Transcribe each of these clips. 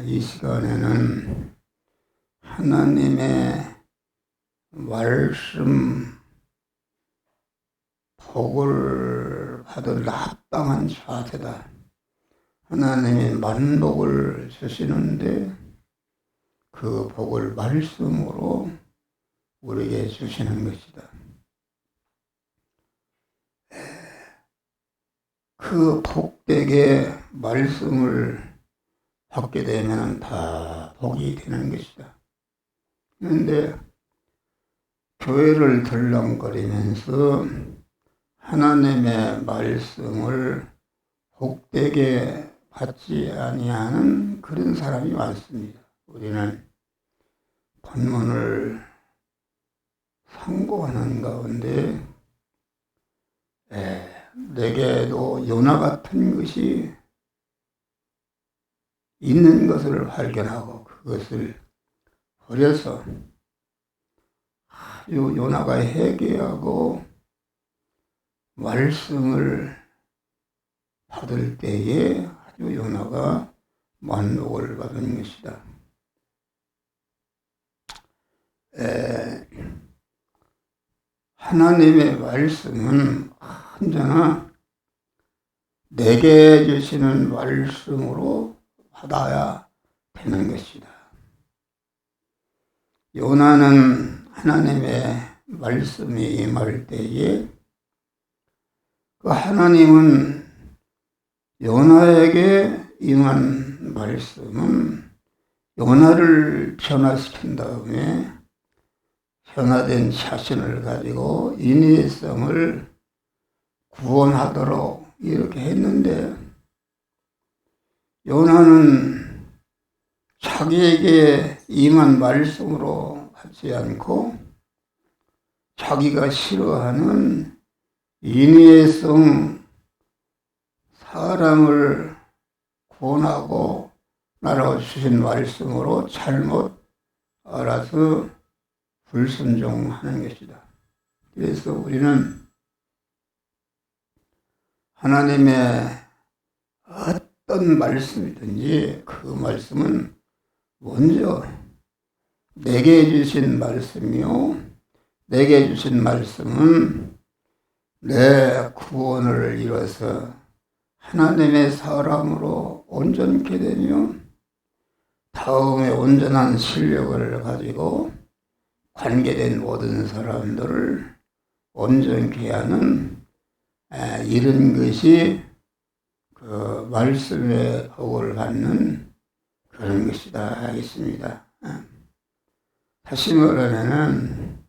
이 시간에는 하나님의 말씀 복을 받을 합당한 자세다. 하나님이 만복을 주시는데 그 복을 말씀으로 우리에게 주시는 것이다. 그 복되게 말씀을 받게 되면 다 복이 되는 것이다. 그런데 교회를 들렁거리면서 하나님의 말씀을 복되게 받지 아니하는 그런 사람이 많습니다. 우리는 본문을 상고하는 가운데 내게도 요나 같은 것이 있는 것을 발견하고 그것을 버려서 아주 요나가 회개하고 말씀을 받을 때에 아주 요나가 만복을 받은 것이다. 하나님의 말씀은 언제나 내게 주시는 말씀으로 받아야 되는 것이다. 요나는 하나님의 말씀이 임할 때에 그 하나님은 요나에게 임한 말씀은 요나를 변화시킨 다음에 변화된 자신을 가지고 인위성을 구원하도록 이렇게 했는데 요나는 자기에게 임한 말씀으로 하지 않고 자기가 싫어하는 인위성 사람을 구원하고 나라고 주신 말씀으로 잘못 알아서 불순종하는 것이다. 그래서 우리는 하나님의 어떤 말씀이든지 그 말씀은 먼저 내게 주신 말씀이요. 내게 주신 말씀은 내 구원을 이뤄서 하나님의 사람으로 온전케 되며 다음에 온전한 실력을 가지고 관계된 모든 사람들을 온전케 하는 이런 것이 그 말씀의 복을 받는 그런 것이다 하겠습니다. 다시 말하면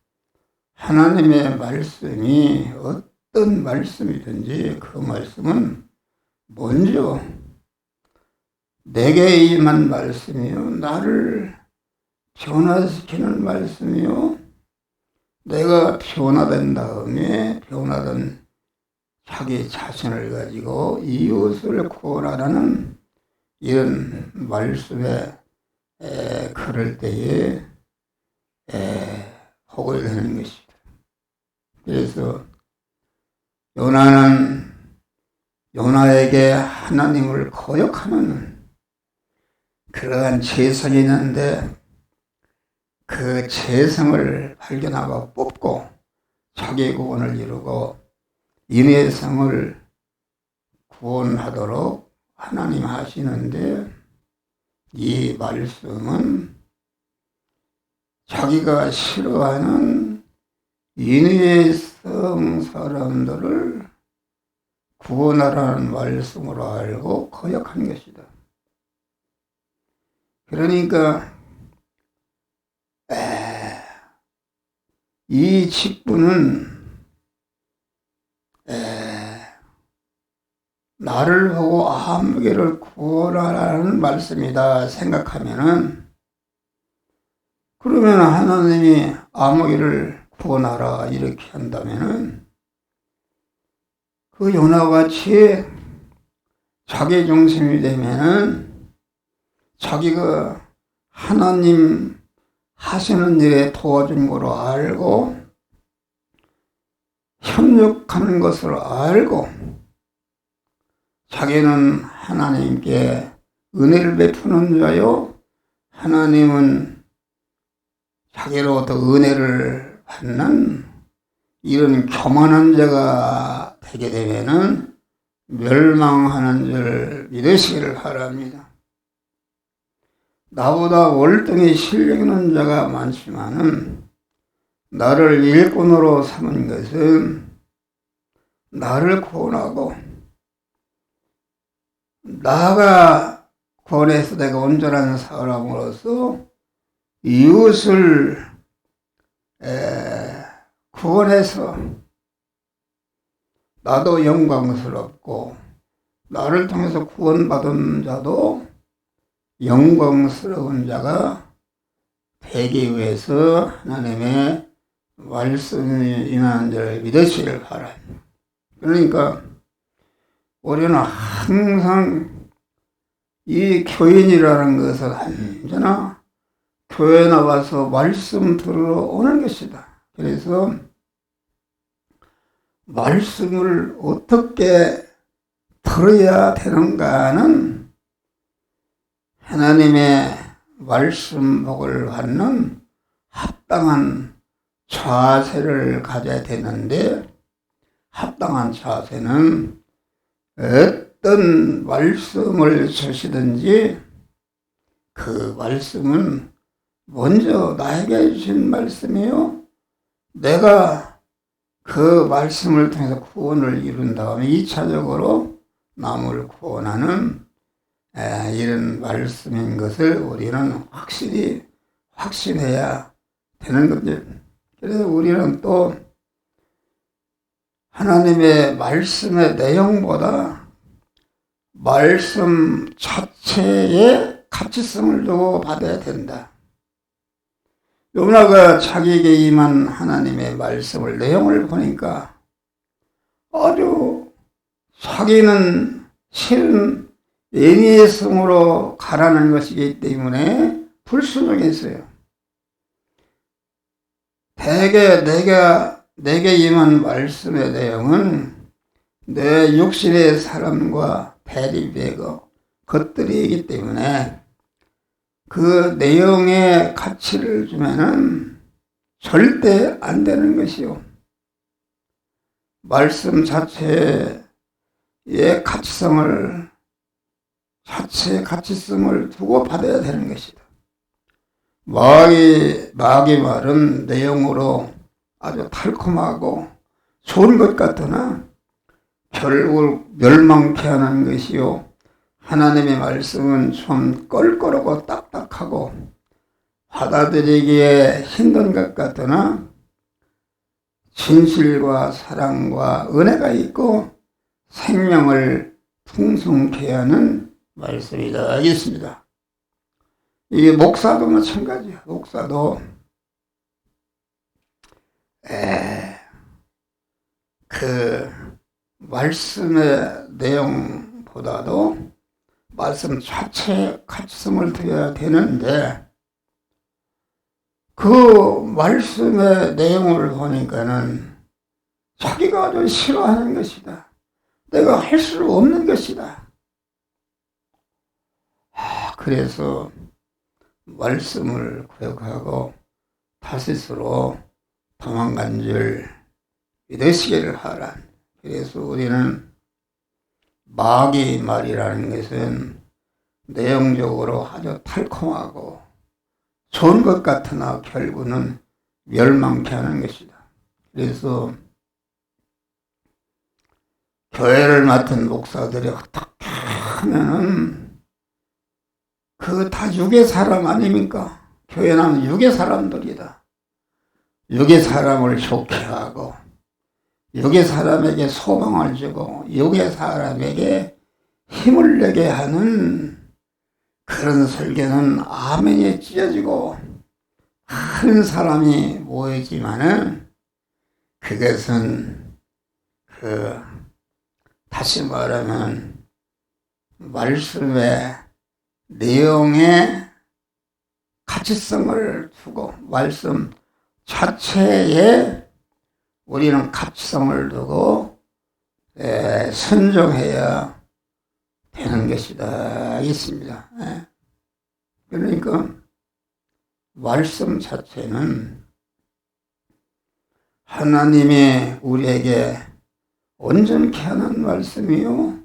하나님의 말씀이 어떤 말씀이든지 그 말씀은 먼저 내게 임한 말씀이요, 나를 변화시키는 말씀이요, 내가 변화된 다음에 변화된 자기 자신을 가지고 이웃을 구원하라는 이런 말씀에 그럴 때에 복을 내는 것입니다. 그래서 요나는 요나에게 하나님을 거역하는 그러한 죄성이 있는데 그 죄성을 발견하고 뽑고 자기 구원을 이루고 인의 성을 구원하도록 하나님 하시는데 이 말씀은 자기가 싫어하는 인의 성 사람들을 구원하라는 말씀으로 알고 거역한 것이다. 그러니까 이 직분은 나를 보고 아무개를 구원하라는 말씀이다 생각하면은 그러면 하나님이 아무개를 구원하라 이렇게 한다면은 그 요나같이 자기 중심이 되면은 자기가 하나님 하시는 일에 도와준 거로 알고 협력하는 것을 알고 자기는 하나님께 은혜를 베푸는 자요. 하나님은 자기로부터 은혜를 받는 이런 교만한 자가 되게 되면은 멸망하는 줄 믿으시기를 바랍니다. 나보다 월등히 실력 있는 자가 많지만은 나를 일꾼으로 삼은 것은 나를 구원하고 나가 구원해서 내가 온전한 사람으로서 이웃을 구원해서 나도 영광스럽고 나를 통해서 구원받은 자도 영광스러운 자가 되기 위해서 하나님의 말씀이 임하는 줄 믿으시길 바랍니다. 그러니까 우리는 항상 이 교인이라는 것은 언제나 교회 나와서 말씀 들으러 오는 것이다. 그래서 말씀을 어떻게 들어야 되는가는 하나님의 말씀 복을 받는 합당한 자세를 가져야 되는데, 합당한 자세는 어떤 말씀을 주시든지 그 말씀은 먼저 나에게 주신 말씀이요, 내가 그 말씀을 통해서 구원을 이룬 다음에 2차적으로 남을 구원하는 이런 말씀인 것을 우리는 확신해야 되는 거죠. 그래서 우리는 또 하나님의 말씀의 내용보다 말씀 자체의 가치성을 두고 받아야 된다. 요나가 자기에게 임한 하나님의 말씀을 내용을 보니까 아주 자기는 싫은 애니에성으로 가라는 것이기 때문에 불순종했어요. 대개 내게 임한 말씀의 내용은 내 육신의 사람과 대립되고 것들이기 때문에 그 내용에 가치를 주면은 절대 안 되는 것이요. 말씀 자체의 가치성을 두고 받아야 되는 것이다. 마귀 말은 내용으로 아주 달콤하고 좋은 것 같으나 결국 멸망케 하는 것이요, 하나님의 말씀은 좀 껄끄럽고 딱딱하고 받아들이기에 힘든 것 같으나 진실과 사랑과 은혜가 있고 생명을 풍성케 하는 말씀이다 하겠습니다. 이게 목사도 마찬가지야. 목사도 그 말씀의 내용보다도 말씀 자체에 가치성을 두어야 되는데, 그 말씀의 내용을 보니까는 자기가 아주 싫어하는 것이다. 내가 할 수 없는 것이다. 그래서 말씀을 구역하고 다시스로 도망간 줄 믿으시기를 하라. 그래서 우리는 마귀 말이라는 것은 내용적으로 아주 달콤하고 좋은 것 같으나 결국은 멸망케 하는 것이다. 그래서 교회를 맡은 목사들이 어떻게 하면은 그 다 육의 사람 아닙니까? 교회는 육의 사람들이다. 육의 사람을 좋게 하고 육의 사람에게 소망을 주고 육의 사람에게 힘을 내게 하는 그런 설교는 아멘이 찢어지고 많은 사람이 모이지만은 그것은 다시 말하면 말씀의 내용의 가치성을 두고 말씀 자체에 우리는 가치성을 두고 순종해야 되는 것이다 있습니다. 그러니까 말씀 자체는 하나님이 우리에게 온전케 하는 말씀이요,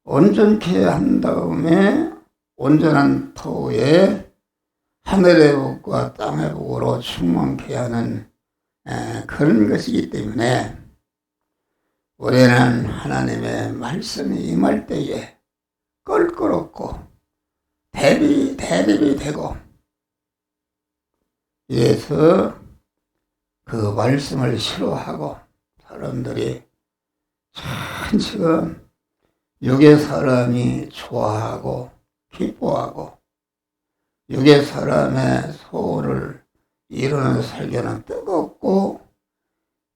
온전케 한 다음에 온전한 터에 하늘의 복과 땅의 복으로 충만케 하는 그런 것이기 때문에 우리는 하나님의 말씀이 임할 때에 껄끄럽고 대립이 되고, 이래서 그 말씀을 싫어하고 사람들이 지금 육의 사람이 좋아하고 기뻐하고 육의 사람의 소원을 이루는 설교는 뜨겁고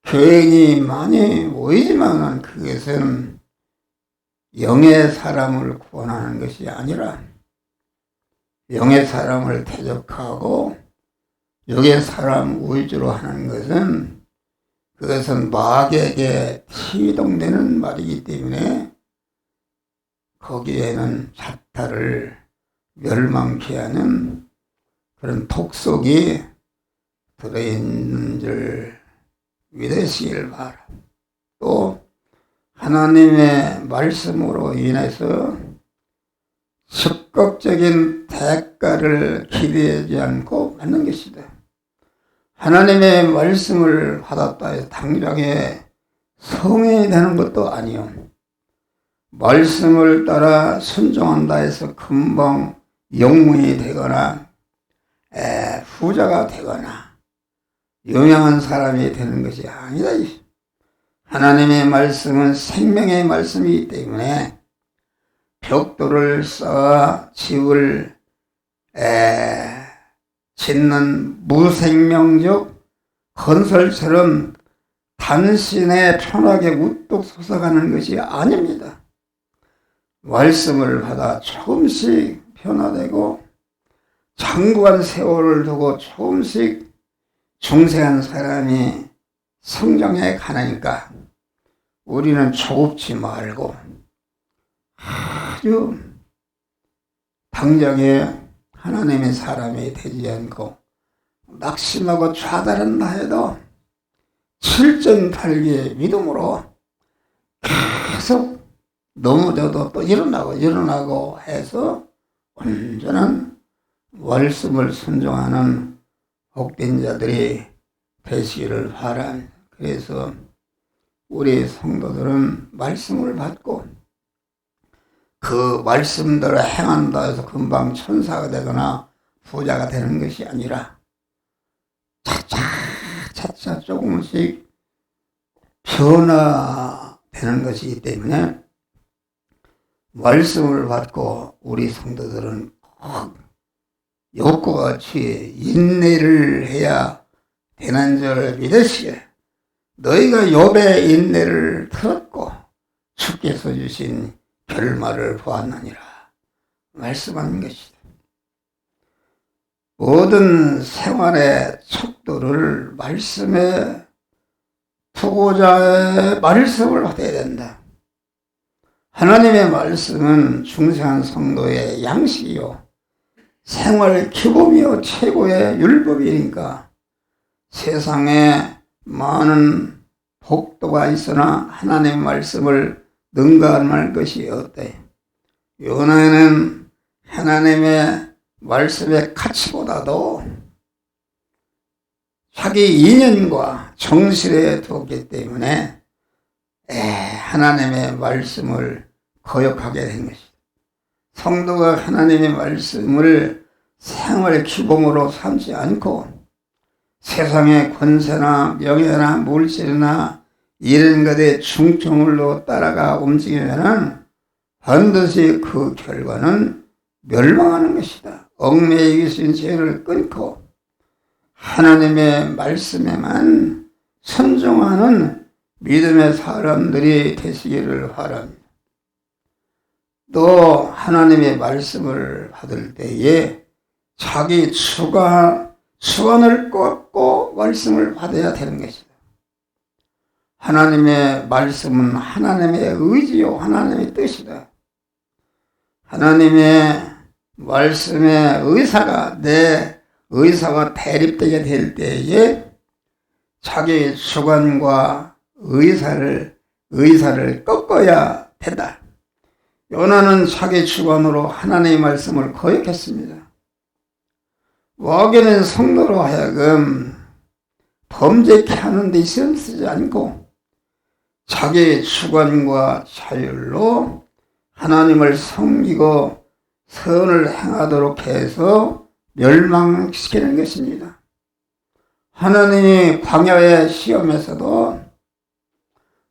교인이 많이 모이지만 그것은 영의 사람을 구원하는 것이 아니라 영의 사람을 대적하고 육의 사람 위주로 하는 것은 그것은 마귀에게 희동되는 말이기 때문에 거기에는 자타를 멸망케 하는 그런 독속이 들어있는 줄 믿으시길 바라. 또 하나님의 말씀으로 인해서 적극적인 대가를 기대하지 않고 받는 것이다. 하나님의 말씀을 받았다 해서 당장에 성인이 되는 것도 아니요, 말씀을 따라 순종한다 해서 금방 영문이 되거나 후자가 되거나 유명한 사람이 되는 것이 아니다. 하나님의 말씀은 생명의 말씀이기 때문에 벽돌을 쌓아 집을 짓는 무생명적 건설처럼 단신에 편하게 우뚝 솟아가는 것이 아닙니다. 말씀을 받아 조금씩 변화되고 장구한 세월을 두고 조금씩 중생한 사람이 성장해 가니까 우리는 조급지 말고 아주 당장에 하나님의 사람이 되지 않고 낙심하고 좌다른다 해도 칠전팔기의 믿음으로 계속 넘어져도 또 일어나고 해서 온전한 말씀을 순종하는 복된 자들이 되시기를 바랍니다. 그래서 우리 성도들은 말씀을 받고 그 말씀대로 행한다 해서 금방 천사가 되거나 부자가 되는 것이 아니라 차차 조금씩 변화되는 것이기 때문에 말씀을 받고 우리 성도들은 꼭 욕과 같이 인내를 해야 되는 줄 믿으시에 너희가 욥의 인내를 들었고 주께서 주신 결말을 보았느니라 말씀하는 것이다. 모든 생활의 척도를 말씀에 두고자 말씀을 받아야 된다. 하나님의 말씀은 중생한 성도의 양식이요 생활 기본이요 최고의 율법이니까 세상에 많은 복도가 있으나 하나님의 말씀을 능가할 것이 없대. 요나는 하나님의 말씀의 가치보다도 자기 인연과 정실에 두었기 때문에 하나님의 말씀을 거역하게 된 것이다. 성도가 하나님의 말씀을 생활의 기본으로 삼지 않고 세상의 권세나 명예나 물질이나 이런 것에 중증으로 따라가 움직이면 반드시 그 결과는 멸망하는 것이다. 얽매여 계신 죄를 끊고 하나님의 말씀에만 순종하는 믿음의 사람들이 되시기를 바랍니다. 또 하나님의 말씀을 받을 때에 자기 주관을 꺾고 말씀을 받아야 되는 것이다. 하나님의 말씀은 하나님의 의지요 하나님의 뜻이다. 하나님의 말씀의 의사가 내 의사와 대립되게 될 때에 자기 주관과 의사를 꺾어야 된다. 요나는 자기 주관으로 하나님의 말씀을 거역했습니다. 어기는 성도로 하여금 범죄케 하는 데 힘쓰지 않고 자기 주관과 자율로 하나님을 섬기고 선을 행하도록 해서 멸망시키는 것입니다. 하나님이 광야의 시험에서도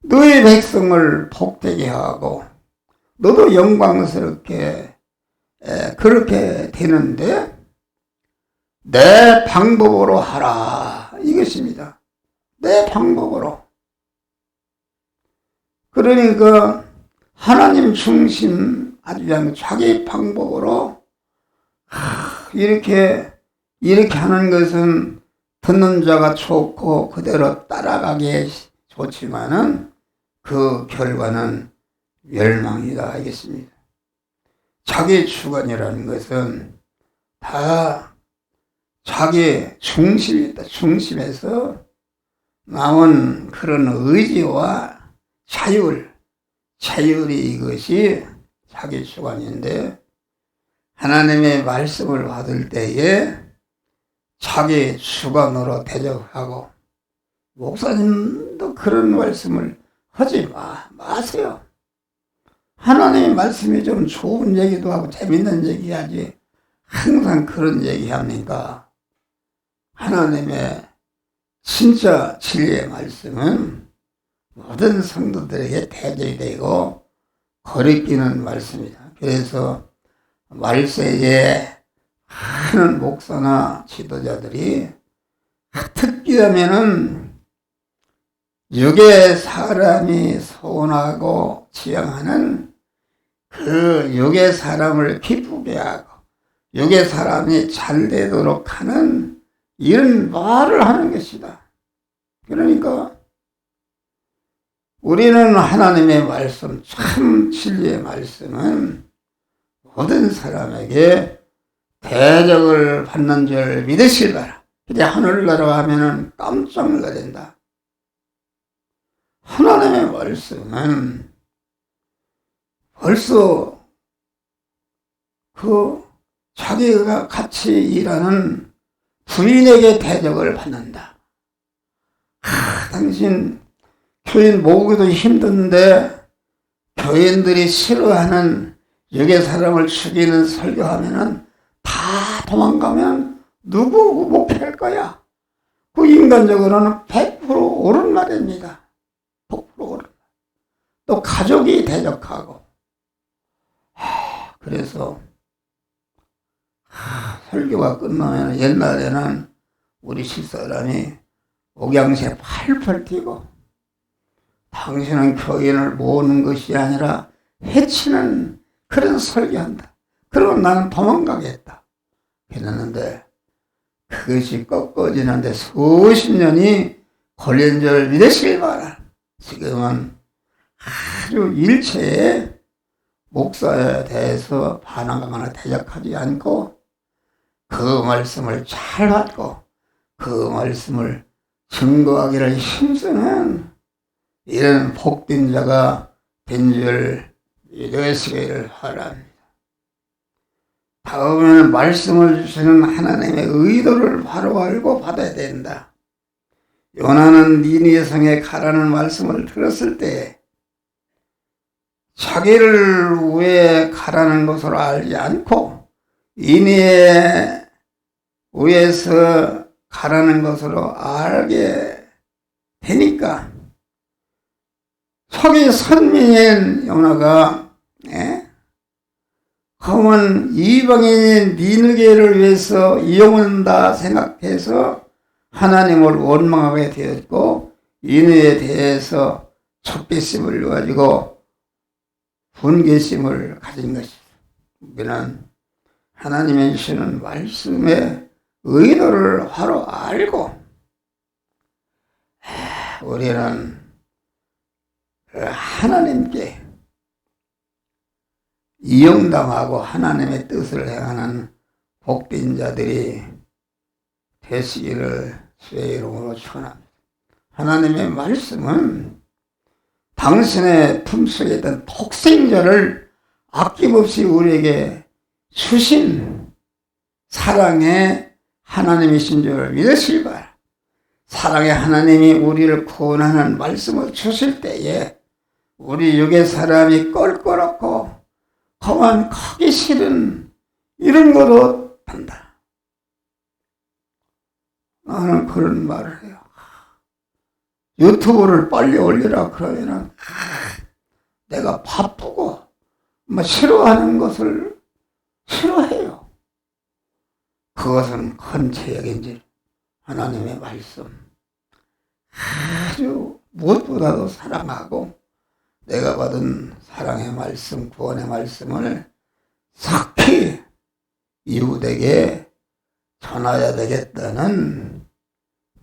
너희 백성을 복되게 하고 너도 영광스럽게 그렇게 되는데 내 방법으로 하라 이것입니다. 내 방법으로. 그러니까 하나님 중심 아주 그냥 자기 방법으로 이렇게 하는 것은 듣는 자가 좋고 그대로 따라가기에 좋지만은 그 결과는 멸망이다 하겠습니다. 자기 주관이라는 것은 다 자기 중심이다. 중심에서 나온 그런 의지와 자율이 이것이 자기 주관인데 하나님의 말씀을 받을 때에 자기 주관으로 대적하고 목사님도 그런 말씀을 하지 마세요. 하나님의 말씀이 좀 좋은 얘기도 하고 재밌는 얘기하지 항상 그런 얘기합니까? 하나님의 진짜 진리의 말씀은 모든 성도들에게 대적이 되고 거리끼는 말씀이다. 그래서 말세에 많은 목사나 지도자들이 특기하면은 육의 사람이 소원하고 지향하는 그 육의 사람을 기쁘게 하고 육의 사람이 잘 되도록 하는 이런 말을 하는 것이다. 그러니까 우리는 하나님의 말씀, 참 진리의 말씀은 모든 사람에게 대적을 받는 줄 믿으실 바라. 이제 하늘나라 하면은 깜짝 놀란다. 하나님의 말씀은 벌써 그 자기가 같이 일하는 부인에게 대적을 받는다. 당신 교인 모으기도 힘든데 교인들이 싫어하는 여기 사람을 죽이는 설교하면은 다 도망가면 누구 목회할 거야? 그 인간적으로는 100% 옳은 말입니다. 100% 옳은 말. 또 가족이 대적하고 그래서 설교가 끝나면 옛날에는 우리 집사람이 옥양새 팔팔 뛰고 당신은 교인을 모으는 것이 아니라 해치는 그런 설교한다. 그러고 나는 도망가겠다. 그랬는데 그것이 꺾어지는데 수십 년이 걸린 줄 믿으시길 바라. 지금은 아주 일체에 목사에 대해서 반항하거나 대적하지 않고 그 말씀을 잘 받고 그 말씀을 증거하기를 힘쓰는 이런 복된 자가 된 줄 믿으시기를 바랍니다. 다음에는 말씀을 주시는 하나님의 의도를 바로 알고 받아야 된다. 요나는 니느웨 성에 가라는 말씀을 들었을 때 자기를 왜 가라는 것으로 알지 않고 니느웨 위에서 가라는 것으로 알게 되니까 속이 선민인 요나가 그러면 이방인인 니느웨를 위해서 이용한다 생각해서 하나님을 원망하게 되었고 니느웨에 대해서 촉개심을 가지고 분개심을 가진 것이다. 우리는 하나님의 주시는 말씀의 의도를 바로 알고 우리는 하나님께 이용당하고 하나님의 뜻을 행하는 복된 자들이 되시기를 주의 이름으로 축원합니다. 하나님의 말씀은 당신의 품속에 있던 독생자를 아낌없이 우리에게 주신 사랑의 하나님이신 줄 믿으시기 바랍니다. 사랑의 하나님이 우리를 구원하는 말씀을 주실 때에 우리 육의 사람이 껄끄럽고 그만 가기 싫은 이런 것도 한다. 나는 그런 말을 해요. 유튜브를 빨리 올리라 그러면은 내가 바쁘고 싫어하는 것을 싫어해요. 그것은 큰 죄악인지 하나님의 말씀 아주 무엇보다도 사랑하고 내가 받은 사랑의 말씀, 구원의 말씀을 속히 이웃에게 전해야 되겠다는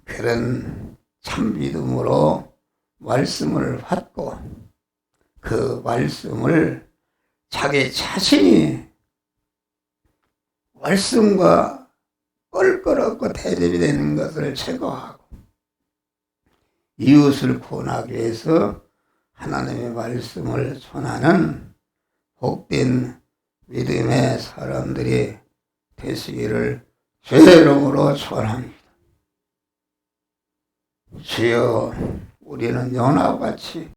그런 참 믿음으로 말씀을 받고 그 말씀을 자기 자신이 말씀과 껄끄럽고 대립이 되는 것을 제거하고 이웃을 구원하기 위해서 하나님의 말씀을 전하는 복된 믿음의 사람들이 되시기를 주의 이름으로 축원합니다. 주여, 우리는 연하와 같이